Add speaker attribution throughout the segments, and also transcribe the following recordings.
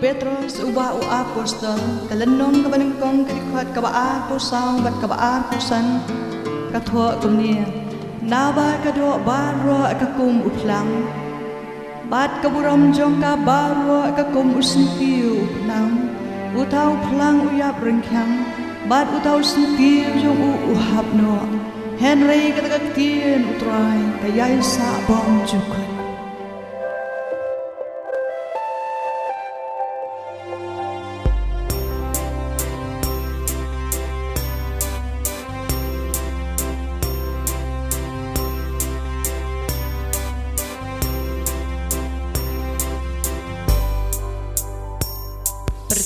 Speaker 1: Petros uba u apostol kalanom kabalengkong kadikwat kabaan pusang bat kabaan pusan katho kumnia nawa kado baro kakum utlang bat kaburam jong ka baro kakum usintiu utlang utau plang uyap rengkyang bat utau sintiu jong uhapno Henry katagagtien utray kayay sa bong jukot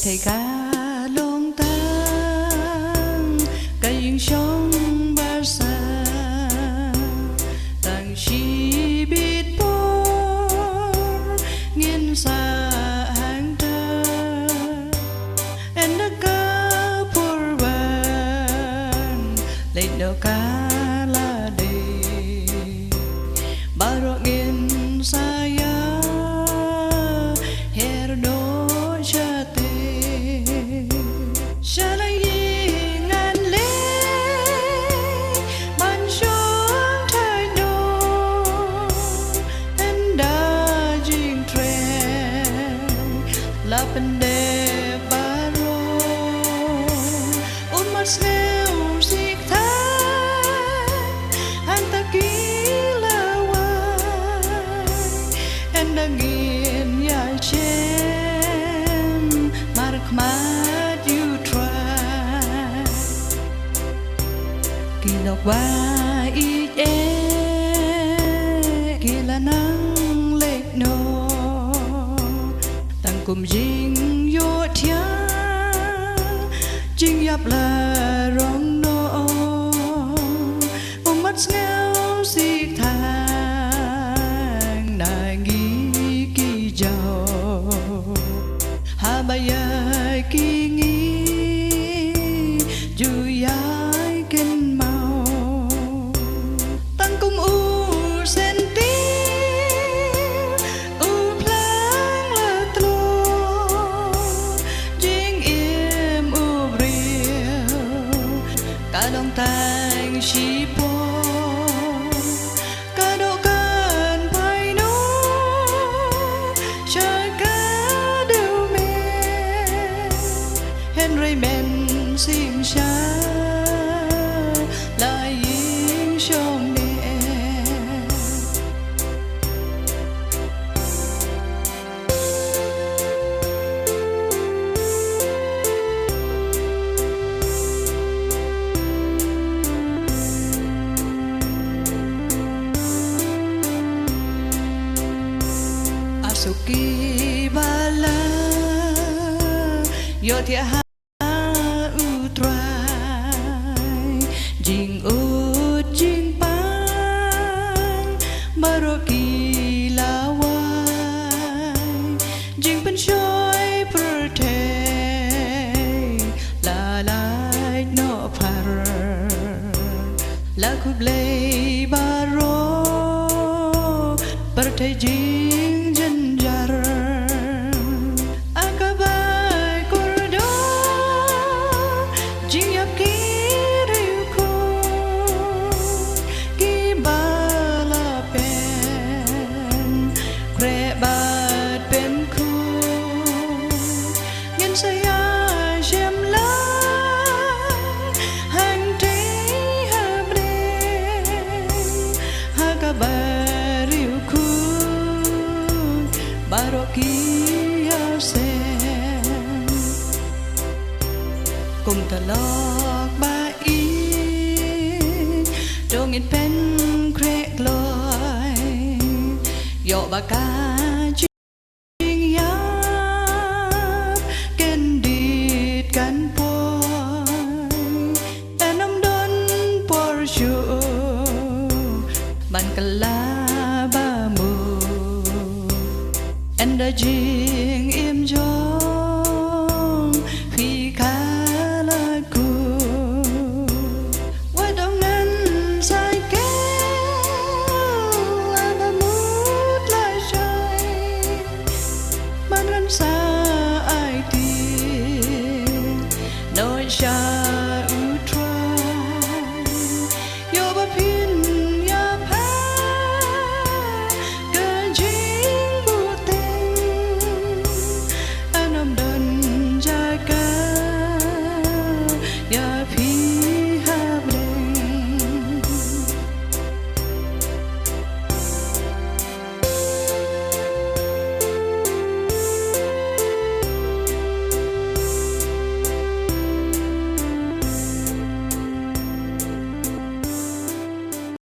Speaker 1: thầy ca long tang cây yên sông ba sa tang chi biết bor nghiên xa hàng ta en đã ca por van lấy đâu ca la de baro nghiên xa ya her do Lapende baro un mas neu sikta anta kilawa endangin ya chen mark mat you try kilok wa I e kilanang lek no cùng dinh yo thia dinh yap là rong no mắt nghèo xì thang nai nghi kỳ giàu ha bay kỳ nghi du yai kinh màu tăng cung u sen Long tang chi po ca độ can pai no cha ca đều mê Henry men sing cha lại yên trong mẹ Suki bala yo thia ha utrai jing ut jing pan baroki lawai jing pen shoy perte la lai no par la kublei baro perte jing Barokia sen cùng ta lok ba I dong in pen krek loy yo ba ka